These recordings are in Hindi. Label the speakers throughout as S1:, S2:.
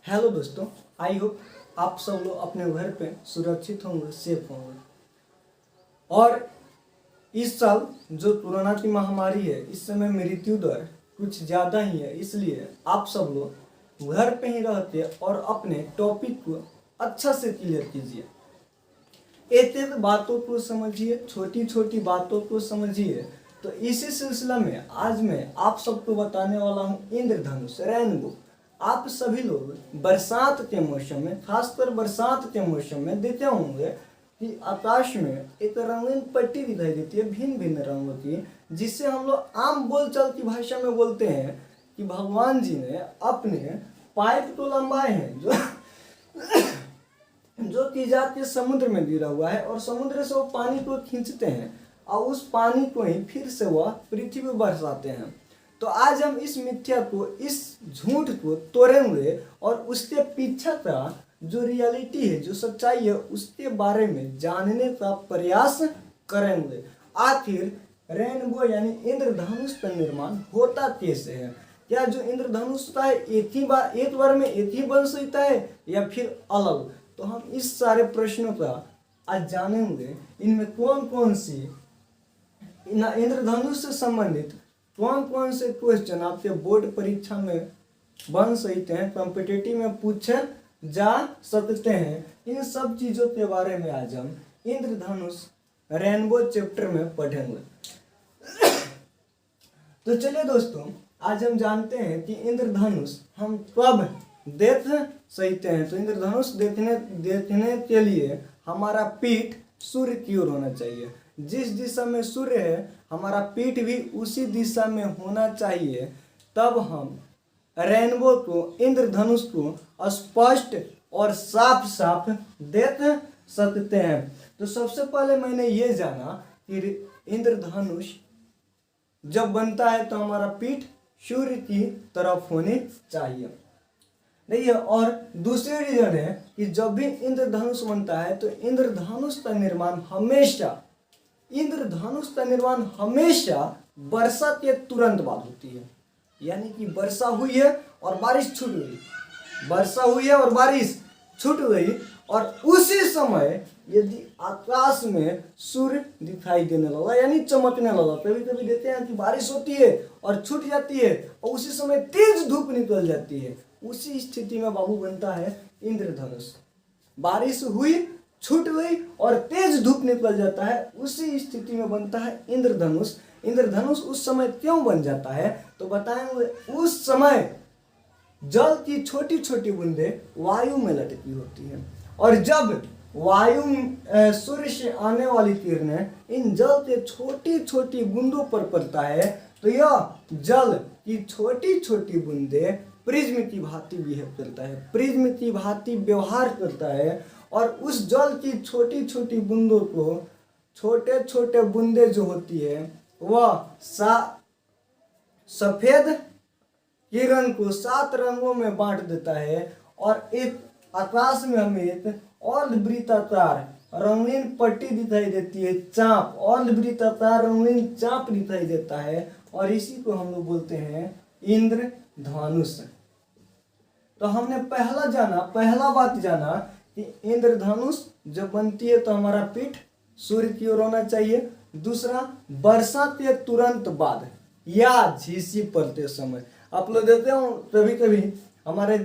S1: हेलो दोस्तों, आई होप आप सब लोग अपने घर पे सुरक्षित होंगे, सेफ होंगे। और इस साल जो कोरोना की महामारी है, इस समय मृत्यु दर कुछ ज़्यादा ही है, इसलिए आप सब लोग घर पे ही रहते और अपने टॉपिक को अच्छा से क्लियर कीजिए। एक एक बातों को समझिए, छोटी छोटी बातों को समझिए। तो इसी सिलसिला में आज मैं आप सबको बताने वाला हूँ इंद्रधनुष, रेनबो। आप सभी लोग बरसात के मौसम में, खासकर बरसात के मौसम में देखे होंगे कि आकाश में एक रंगीन पट्टी दिखाई देती है भिन्न भिन्न रंगों की, जिससे हम लोग आम बोलचाल की भाषा में बोलते हैं कि भगवान जी ने अपने पाइप को लंबाए हैं जो कि जाके समुद्र में गिरा हुआ है, और समुद्र से वो पानी को खींचते हैं और उस पानी को ही फिर से वह पृथ्वी पर बरसाते हैं। तो आज हम इस मिथ्या को, इस झूठ को तोड़ेंगे और उसके पीछे का जो रियलिटी है, जो सच्चाई है, उसके बारे में जानने का प्रयास करेंगे। आखिर रेनबो यानी इंद्रधनुष का निर्माण होता कैसे है? क्या जो इंद्रधनुष होता है एक बार में एक ही बन सकता है या फिर अलग? तो हम इस सारे प्रश्नों का आज जानेंगे। इनमें कौन कौन सी इंद्रधनुष से संबंधित कौन कौन से क्वेश्चन आपके बोर्ड परीक्षा में बन सकते हैं, कॉम्पिटिटिव में पूछे जा सकते हैं, इन सब चीजों के बारे में आज हम इंद्रधनुष रेनबो चैप्टर में पढ़ेंगे। तो चलिए दोस्तों, आज हम जानते हैं कि इंद्रधनुष हम कब देख सकते हैं। तो इंद्रधनुष देखने के लिए हमारा पीठ सूर्य की ओर होना चाहिए। जिस दिशा में सूर्य है, हमारा पीठ भी उसी दिशा में होना चाहिए, तब हम रेनबो को, इंद्रधनुष को स्पष्ट और साफ साफ देख सकते हैं। तो सबसे पहले मैंने ये जाना कि इंद्रधनुष जब बनता है तो हमारा पीठ सूर्य की तरफ होनी चाहिए, नहीं है। और दूसरी रीजन है कि जब भी इंद्रधनुष बनता है तो इंद्रधनुष का निर्माण हमेशा वर्षा के तुरंत बाद होती है। यानी कि वर्षा हुई है और बारिश छूट गई, वर्षा हुई है और बारिश छूट गई, और उसी समय यदि आकाश में सूर्य दिखाई देने लगा यानी चमकने लगा। कभी कभी देखते हैं कि बारिश होती है और छूट जाती है और उसी समय तेज धूप निकल जाती है, उसी स्थिति में बाबू बनता है इंद्रधनुष। बारिश हुई, छूट गई और तेज धूप निकल जाता है, उसी स्थिति में बनता है इंद्रधनुष। इंद्रधनुष उस समय क्यों बन जाता है तो बताएंगे। उस समय जल की छोटी छोटी बूंदें वायु में लटकी होती है, और जब वायु सूर्य से आने वाली किरणें इन जल के छोटी छोटी बूंदों पर पड़ता है, तो यह जल की छोटी छोटी बूंदें प्रिज्म की भांति बिहेव करता है, प्रिज्म की भांति व्यवहार करता है, और उस जल की छोटी छोटी बूंदों को, छोटे छोटे बूंदें जो होती है, वह सफेद किरण को 7 रंगों में बांट देता है, और एक आकाश में हमें एक अर्धवृत्ताकार रंगीन पट्टी दिखाई देती है, चाप, अर्धवृत्ताकार रंगीन चाप दिखाई देता है, और इसी को हम लोग बोलते हैं इंद्रधनुष। तो हमने पहला बात जाना कि इंद्रधनुष जब बनती है तो हमारा पीठ सूर्य की ओर होना चाहिए। दूसरा, वर्षा के तुरंत बाद या झीसी पड़ते समय। आप लोग देखते हो कभी कभी हमारे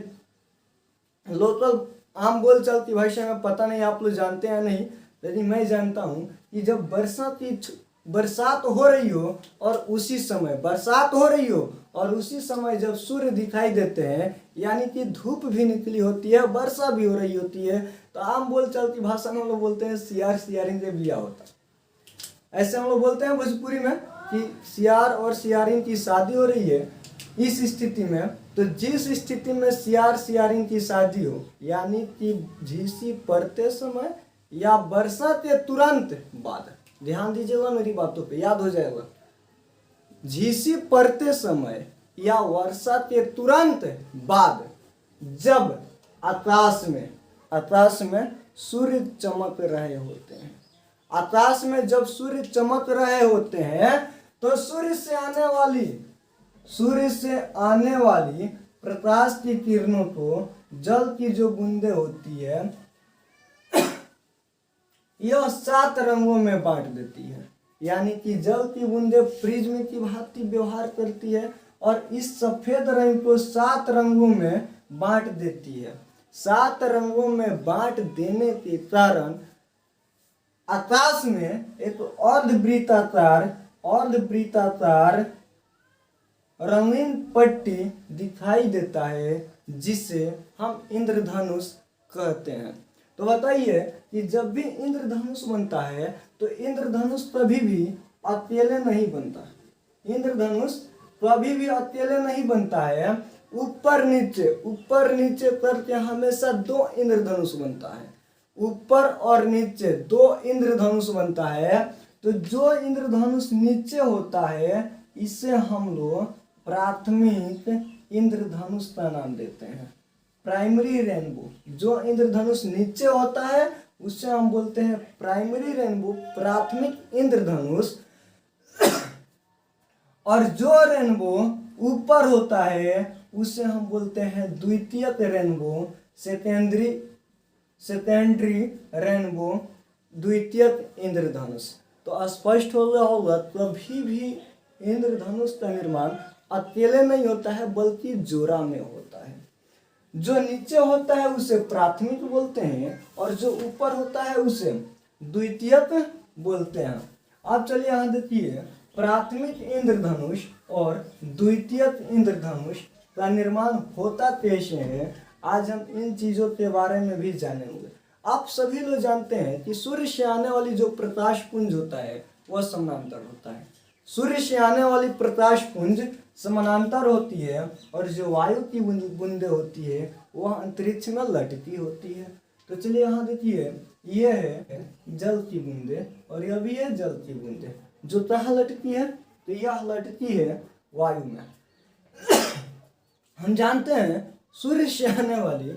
S1: लोकल आम बोलचाल की भाषा में, पता नहीं आप लोग जानते हैं नहीं, लेकिन मैं जानता हूँ कि जब बरसात हो रही हो और उसी समय जब सूर्य दिखाई देते हैं, यानी कि धूप भी निकली होती है, वर्षा भी हो रही होती है, तो आम बोलचाल की भाषा में हम लोग बोलते हैं सियार सियारिन के बिया होता है। ऐसे हम लोग बोलते हैं भोजपुरी में कि सियार और सियारिन की शादी हो रही है। इस स्थिति में, तो जिस स्थिति में सियार सियारिन की शादी हो, यानी कि झीसी पड़ते समय या वर्षा के तुरंत बाद, ध्यान दीजिएगा मेरी बातों पे, याद हो जाएगा। झीसी पड़ते समय या वर्षा के तुरंत बाद जब आकाश में सूर्य चमक रहे होते हैं, आकाश में जब सूर्य चमक रहे होते हैं, तो सूर्य से आने वाली प्रकाश की किरणों को जल की जो बूंदें होती है यह 7 रंगों में बांट देती है। यानी कि जल की बूंदें प्रिज्म की भांति व्यवहार करती है और इस सफेद रंग को 7 रंगों में बांट देती है। 7 रंगों में बांट देने के कारण आकाश में एक अर्धवृत्ताकार रंगीन पट्टी दिखाई देता है जिसे हम इंद्रधनुष कहते हैं। तो बताइए कि जब भी इंद्रधनुष बनता है तो इंद्रधनुष कभी भी अकेले नहीं बनता। इंद्रधनुष कभी भी अकेले नहीं बनता है। ऊपर नीचे करके हमेशा 2 इंद्रधनुष बनता है। ऊपर और नीचे 2 इंद्रधनुष बनता है। तो जो इंद्रधनुष नीचे होता है इसे हम लोग प्राथमिक इंद्रधनुष का नाम देते हैं। प्राइमरी रेनबो, जो इंद्रधनुष नीचे होता है उसे हम बोलते हैं प्राइमरी रेनबो, प्राथमिक इंद्रधनुष। और जो रेनबो ऊपर होता है उसे हम बोलते हैं द्वितीयक रेनबो, सेकेंडरी रेनबो, द्वितीयक इंद्रधनुष। तो स्पष्ट हो गया होगा, कभी भी इंद्रधनुष का निर्माण अकेले नहीं होता है बल्कि जोड़ा में होता है। जो नीचे होता है उसे प्राथमिक बोलते हैं और जो ऊपर होता है उसे द्वितीयक बोलते हैं। अब चलिए यहाँ देखिए, प्राथमिक इंद्रधनुष और द्वितीयक इंद्रधनुष का निर्माण होता कैसे है, आज हम इन चीजों के बारे में भी जानेंगे। आप सभी लोग जानते हैं कि सूर्य से आने वाली जो प्रकाश पुंज होता है वह समानांतर होता है। सूर्य से आने वाली प्रकाश पुंज समानांतर होती है और जो वायु की बूंदें होती है वह अंतरिक्ष में लटकी होती है। तो चलिए यहाँ देखिए, ये है जल की बूंदें और यह भी है जल की बूंदें। जो कहाँ लटकी है, तो यह लटकी है वायु में। हम जानते हैं सूर्य से आने वाली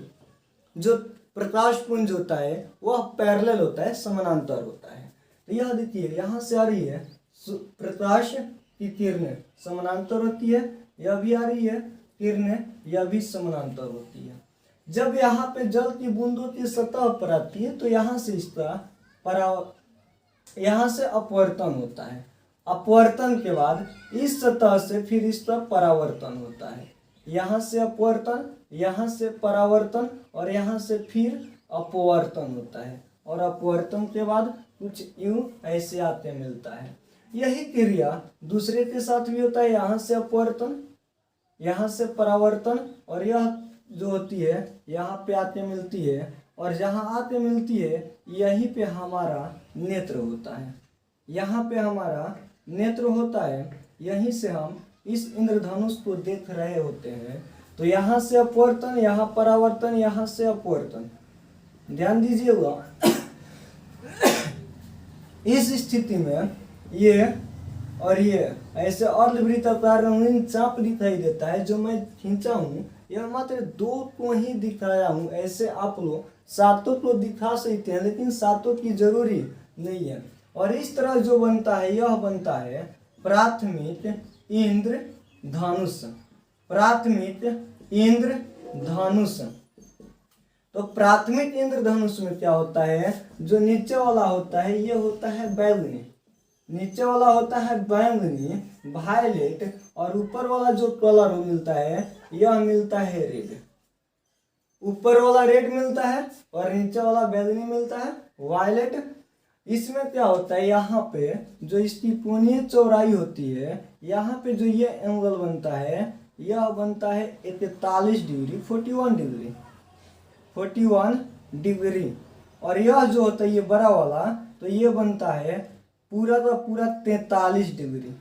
S1: जो प्रकाश पुंज होता है वह पैरेलल होता है, समानांतर होता है। तो यह देखिए, यहाँ से आ रही है प्रकाश की किरणें समानांतर होती है, यह भी आ रही है किरणें, यह भी समानांतर होती है। जब यहाँ पे जल की बूंदों की सतह पर आती है तो यहाँ से अपवर्तन होता है। अपवर्तन के बाद इस सतह से फिर इसका परावर्तन होता है। यहाँ से अपवर्तन, यहाँ से परावर्तन और यहाँ से फिर अपवर्तन होता है। और अपवर्तन के बाद कुछ यूं ऐसे आते मिलता है। यही क्रिया दूसरे के साथ भी होता है। यहाँ से अपवर्तन, यहाँ से परावर्तन और यह जो होती है यहाँ पे आके मिलती है और जहाँ आके मिलती है यहीं पे हमारा नेत्र होता है। यहाँ पे हमारा नेत्र होता है, यहीं से हम इस इंद्रधनुष को देख रहे होते हैं। तो यहाँ से अपवर्तन, यहाँ परावर्तन, यहाँ से अपवर्तन, ध्यान दीजिएगा। इस स्थिति में ये और ये ऐसे अर्धवृत्ताकार रंगीन चाप दिखाई देता है। जो मैं खींचा हूँ यह मात्र 2 को ही दिखाया हूँ। ऐसे आप लोग 7 को दिखा सकते हैं लेकिन 7 की जरूरी नहीं है। और इस तरह जो बनता है यह बनता है प्राथमिक इंद्रधनुष। प्राथमिक इंद्रधनुष। तो प्राथमिक इंद्रधनुष में क्या होता है, जो नीचे वाला होता है ये होता है बैंगनी, नीचे वाला होता है बैंगनी वायलेट, और ऊपर वाला जो कलर मिलता है यह मिलता है रेड। ऊपर वाला रेड मिलता है और नीचे वाला बैंगनी मिलता है वायलेट। इसमें क्या होता है, यहाँ पे जो इसकी कोणीय चौड़ाई होती है, यहाँ पे जो ये एंगल बनता है यह बनता है 41 डिग्री, 41 डिग्री, 41 डिग्री। और यह जो होता है ये बड़ा वाला, तो ये बनता है पूरा का पूरा 43 डिग्री,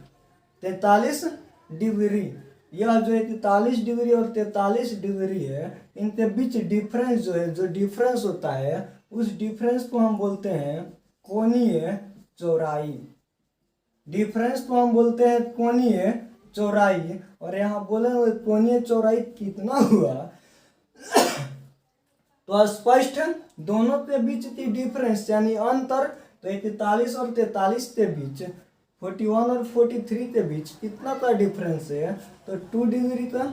S1: 43 डिग्री। यह जो 41 डिग्री और 43 डिग्री है, इनके बीच डिफरेंस जो है, जो डिफरेंस होता है उस डिफरेंस को हम बोलते हैं कोणीय चौड़ाई। डिफरेंस को हम बोलते हैं कोणीय चौड़ाई। और यहाँ बोलेंगे कोणीय चौड़ाई कितना हुआ, तो स्पष्ट दोनों के बीच की डिफरेंस यानी अंतर, तो 41 और 43 के बीच, 41 और 43 के बीच कितना का डिफरेंस है, तो 2 डिग्री का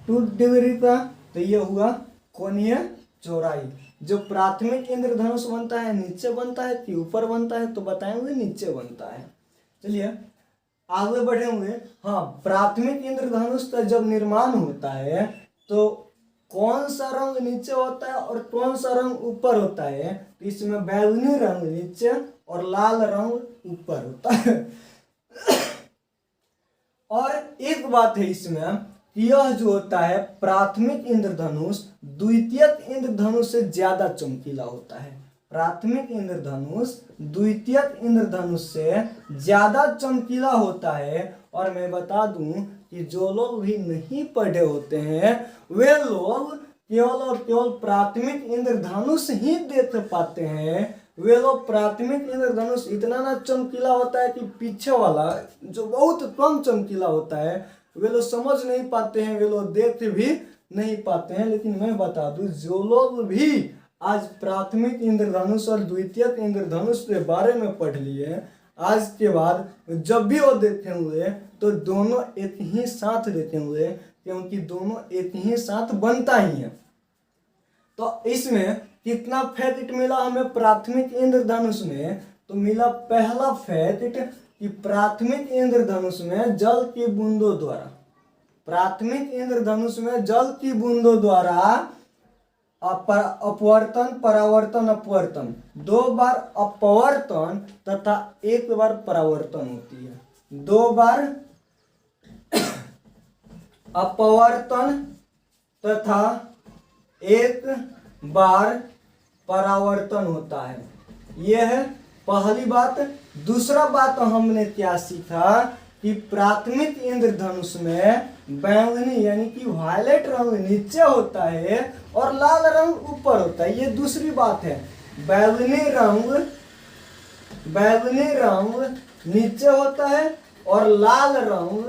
S1: 2 डिग्री का, तो ये हुआ कोणीय चौड़ाई। जो प्राथमिक इंद्रधनुष बनता है नीचे बनता है कि ऊपर बनता है, तो बताएंगे नीचे बनता है। चलिए आगे बढ़ेंगे। हाँ, प्राथमिक इंद्रधनुष का जब निर्माण होता है तो कौन सा रंग नीचे होता है और कौन सा रंग ऊपर होता है, तो इसमें बैगनी रंग नीचे और लाल रंग ऊपर होता है। और एक बात है इसमें, यह जो होता है प्राथमिक इंद्रधनुष द्वितीयक इंद्रधनुष से ज्यादा चमकीला होता है। प्राथमिक इंद्रधनुष द्वितीयक इंद्रधनुष से ज्यादा चमकीला होता है। और मैं बता दूं कि जो लोग भी नहीं पढ़े होते हैं वे लोग केवल और केवल प्राथमिक इंद्रधनुष ही देख पाते हैं। वे लोग प्राथमिक इंद्रधनुष इतना ना चमकीला होता है कि पीछे वाला जो बहुत कम चमकीला होता है वे लोग समझ नहीं पाते हैं, वे लोग देख भी नहीं पाते हैं। लेकिन मैं बता दूं, जो लोग भी आज प्राथमिक इंद्रधनुष और द्वितीयक इंद्रधनुष के बारे में पढ़ लिए, आज के बाद जब भी वो देखेंगे तो दोनों एक ही साथ देखेंगे, क्योंकि दोनों एक ही साथ बनता ही है। तो इसमें कितना फैक्ट मिला हमें प्राथमिक इंद्रधनुष में, तो मिला पहला फैक्ट कि प्राथमिक इंद्रधनुष में जल की बूंदों द्वारा, प्राथमिक इंद्रधनुष में जल की बूंदों द्वारा अपवर्तन परावर्तन अपवर्तन, 2 बार अपवर्तन तथा 1 बार परावर्तन होती है। 2 बार अपवर्तन तथा 1 बार परावर्तन होता है। यह है पहली बात। दूसरा बात हमने क्या सीखा कि प्राथमिक इंद्रधनुष में बैंगनी यानी कि वायलेट रंग नीचे होता है और लाल रंग ऊपर होता है। ये दूसरी बात है। बैंगनी रंग नीचे होता है और लाल रंग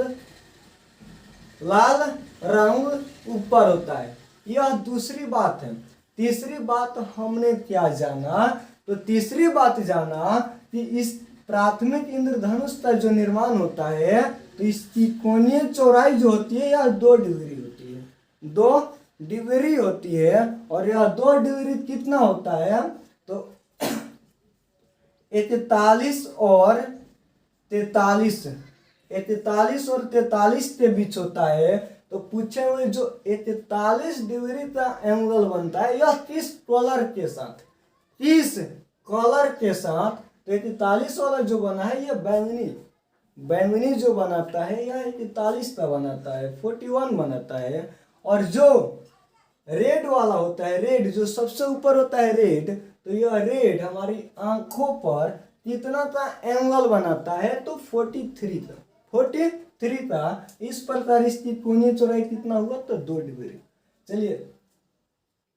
S1: ऊपर होता है। यह दूसरी बात है। तीसरी बात हमने क्या जाना, तो तीसरी बात जाना कि इस प्राथमिक इंद्रधनुष का जो निर्माण होता है तो इसकी कोणीय चौड़ाई जो होती है यह 2 डिग्री होती है। 2 डिग्री होती है। और यह 2 डिग्री कितना होता है, तो 41 और 43 के बीच होता है। तो पूछे हुए जो 41 डिग्री का एंगल बनता है यह किस कलर के साथ, किस कलर के साथ, तो 41 वाला जो बना है यह बैंगनी जो बनाता है यह 41 का बनाता है, 41 बनाता है। और जो रेड वाला होता है, रेड जो सबसे ऊपर होता है रेड, तो यह रेड हमारी आंखों पर कितना का एंगल बनाता है, तो 43 का। इस प्रकार इसकी कोणीय चौड़ाई कितना हुआ, तो 2 डिग्री। चलिए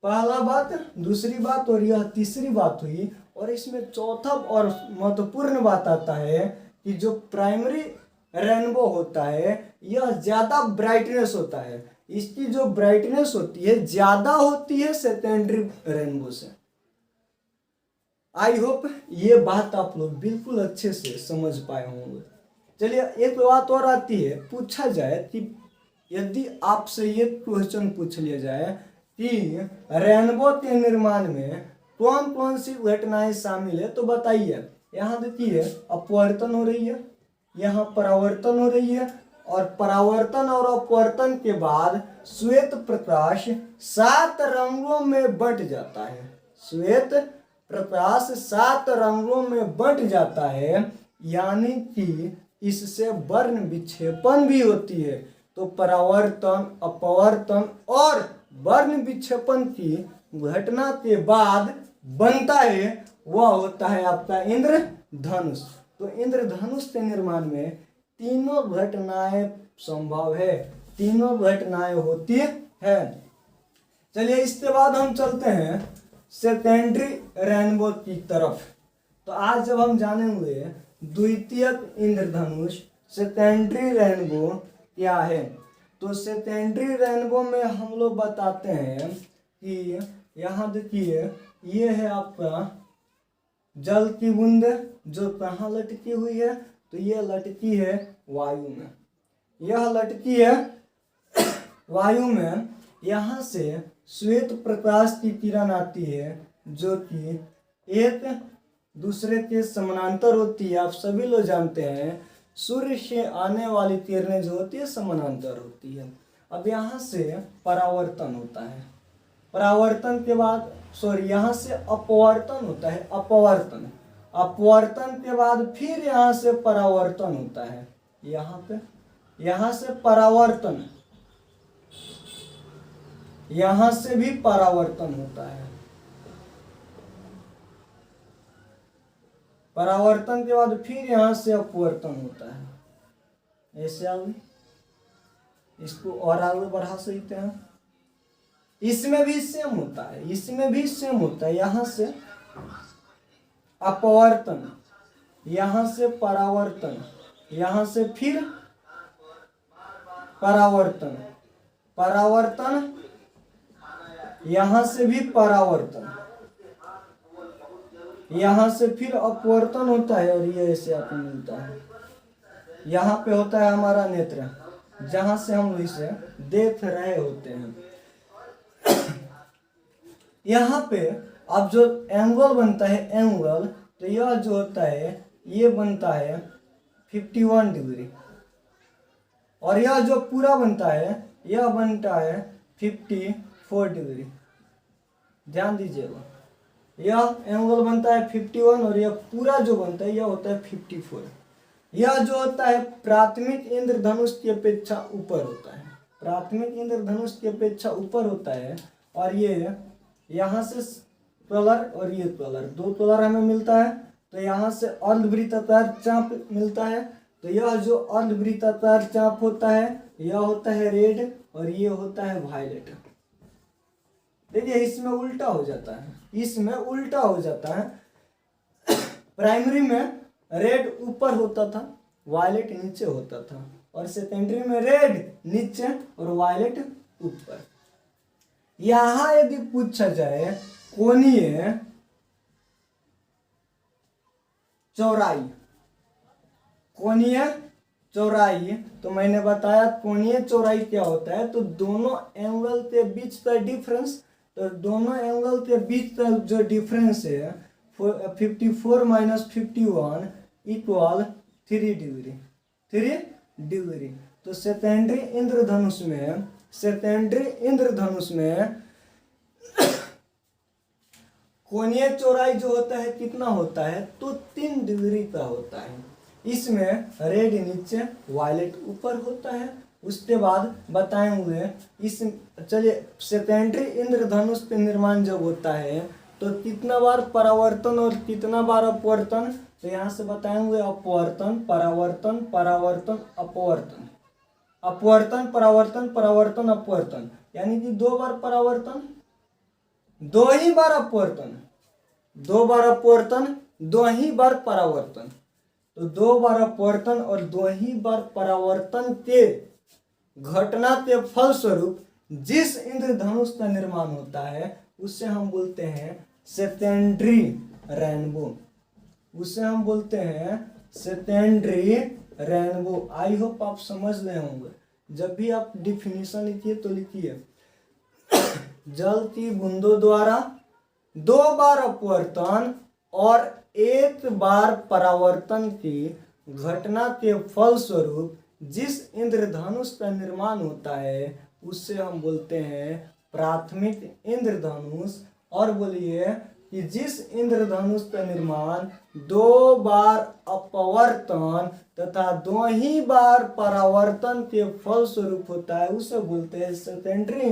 S1: पहला बात, दूसरी बात और यह तीसरी बात हुई। और इसमें चौथा और महत्वपूर्ण बात आता है कि जो प्राइमरी रेनबो होता है यह ज्यादा ब्राइटनेस होता है, इसकी जो ब्राइटनेस होती है ज्यादा होती है सेकेंडरी रेनबो से। आई होप ये बात आप लोग बिल्कुल अच्छे से समझ पाए होंगे। चलिए एक बात और आती है, पूछा जाए कि यदि आपसे ये क्वेश्चन पूछ लिया जाए कि रेनबो के निर्माण में कौन कौन सी घटनाएं शामिल है, तो बताइए। यहाँ देखिए अपवर्तन हो रही है, यहाँ परावर्तन हो रही है, और परावर्तन और अपवर्तन के बाद श्वेत प्रकाश 7 रंगों में बंट जाता है। श्वेत प्रकाश 7 रंगों में बंट जाता है, यानी कि इससे वर्ण विक्षेपण भी होती है। तो परावर्तन, अपवर्तन और वर्ण विक्षेपण की घटना के बाद बनता है वह होता है आपका इंद्रधनुष। तो इंद्रधनुष के निर्माण में तीनों घटनाएं संभव है, तीनों घटनाएं होती है। चलिए इसके बाद हम चलते हैं सेकेंडरी रेनबो की तरफ। तो आज जब हम जानेंगे द्वितीयक इंद्रधनुष सेकेंडरी रेनबो क्या है, तो सेकेंडरी रेनबो में हम लोग बताते हैं कि यहाँ देखिए ये है आपका जल की बूंद जो कहाँ लटकी हुई है, तो ये लटकी है वायु में, यह लटकी है वायु में यहाँ से श्वेत प्रकाश की किरण आती है जो कि एक दूसरे के समानांतर होती है। आप सभी लोग जानते हैं सूर्य से आने वाली किरणें जो होती है समानांतर होती है। अब यहाँ से परावर्तन होता है, परावर्तन के बाद यहाँ से अपवर्तन होता है, अपवर्तन, अपवर्तन के बाद फिर यहाँ से परावर्तन होता है। यहाँ से परावर्तन, यहाँ से भी परावर्तन होता है। परावर्तन के बाद फिर यहाँ से अपवर्तन होता है। ऐसे आगे इसको और आगे बढ़ा सकते हैं। इसमें भी सेम होता है, इसमें भी सेम होता है। यहाँ से अपवर्तन, यहाँ से परावर्तन, यहाँ से फिर परावर्तन, परावर्तन, यहाँ से भी परावर्तन, यहाँ से फिर अपवर्तन होता है और ये ऐसे आपको मिलता है। यहाँ पे होता है हमारा नेत्र, जहाँ से हम इसे देख रहे होते हैं। यहाँ पे अब जो एंगल बनता है, एंगल, तो यह जो होता है ये बनता है 51 डिग्री और यह जो पूरा बनता है यह बनता है 54 डिग्री। ध्यान दीजिएगा, यह एंगल बनता है 51 और यह पूरा जो बनता है यह होता है 54। यह जो होता है प्राथमिक इंद्रधनुष की अपेक्षा ऊपर होता है, प्राथमिक इंद्रधनुष की अपेक्षा ऊपर होता है। और ये यहाँ से कलर और ये कलर, दो कलर हमें मिलता है। तो यहाँ से अर्धवृत्ताकार चाप मिलता है। तो यह जो अर्धवृत्ताकार चाप होता है यह होता है रेड और ये होता है वायलेट। देखिए इसमें उल्टा हो जाता है, इसमें उल्टा हो जाता है। प्राइमरी में रेड ऊपर होता था, वायलेट नीचे होता था, और सेकेंडरी में रेड नीचे और वायलेट ऊपर। यहाँ यदि पूछा जाए कोणीय चौड़ाई, कोणीय चौड़ाई, तो मैंने बताया कोणीय चौड़ाई क्या होता है। तो दोनों एंगल के बीच का डिफरेंस, तो दोनों एंगल के बीच का जो डिफरेंस है 54 माइनस 51 इक्वल 3 डिग्री, 3 डिग्री। तो सेकेंडरी इंद्रधनुष में, सेकेंडरी इंद्रधनुष में कोणीय चौड़ाई जो होता है कितना होता है, तो 3 डिग्री का होता है। इसमें रेड नीचे वायलेट ऊपर होता है। उसके बाद बताएंगे इस, चलिए सेकेंडरी इंद्रधनुष के निर्माण जब होता है तो कितना बार परावर्तन और कितना बार अपवर्तन, तो यहाँ से बताएंगे अपवर्तन, परावर्तन, परावर्तन, अपवर्तन, अपवर्तन, परावर्तन, परावर्तन, अपवर्तन, यानी कि 2 बार परावर्तन, 2 ही बार अपवर्तन, 2 बार अपवर्तन, 2 ही बार परावर्तन। तो 2 बार अपवर्तन और 2 ही बार परावर्तन के घटना के फलस्वरूप जिस इंद्रधनुष का निर्माण होता है उसे हम बोलते हैं सेकेंडरी रेनबो, उसे हम बोलते हैं सेकेंडरी रेनबो। आई होप आप समझ रहे होंगे। जब भी आप डिफिनीशन लिखिए तो लिखिए जल की बूंदों द्वारा 2 बार अपवर्तन और 1 बार परावर्तन की घटना के फलस्वरूप जिस इंद्रधनुष का निर्माण होता है उससे हम बोलते हैं प्राथमिक इंद्रधनुष। और बोलिए कि जिस इंद्रधनुष का निर्माण 2 बार अपवर्तन तथा 2 ही बार परावर्तन के फलस्वरूप होता है उसे बोलते हैं सेकेंडरी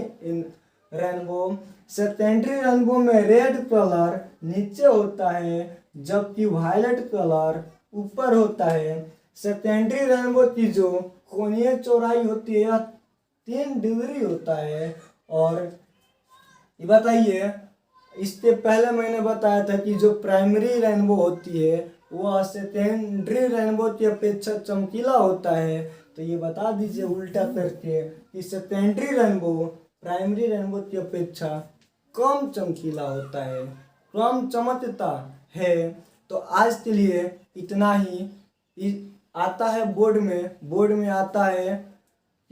S1: रेनबो। सेकेंडरी रेनबो में रेड कलर नीचे होता है जबकि वायलेट कलर ऊपर होता है। सेकेंडरी रेनबो की जो कोणीय चौड़ाई होती है यह 3 डिग्री होता है। और ये बताइए, इससे पहले मैंने बताया था कि जो प्राइमरी रेनबो होती है वह सेकेंडरी रेनबो की अपेक्षा चमकीला होता है। तो ये बता दीजिए उल्टा करके कि सेकेंडरी रेनबो प्राइमरी रेनबो की अपेक्षा कम चमकीला होता है, कम चमकता है। तो आज के लिए इतना ही। आता है बोर्ड में आता है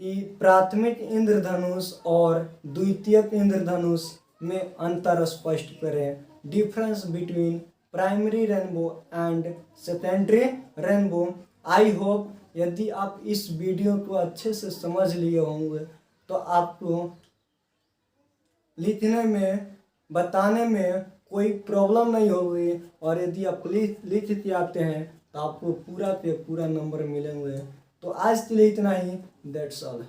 S1: कि प्राथमिक इंद्रधनुष और द्वितीयक इंद्रधनुष में अंतर स्पष्ट करें। Difference between primary rainbow and secondary rainbow. I hope यदि आप इस वीडियो को अच्छे से समझ लिए होंगे तो आपको लिखने में बताने में कोई प्रॉब्लम नहीं होगी, और यदि आप लिख के आते हैं तो आपको पूरा पे पूरा नंबर मिलेंगे। तो आज के लिए इतना ही। That's all.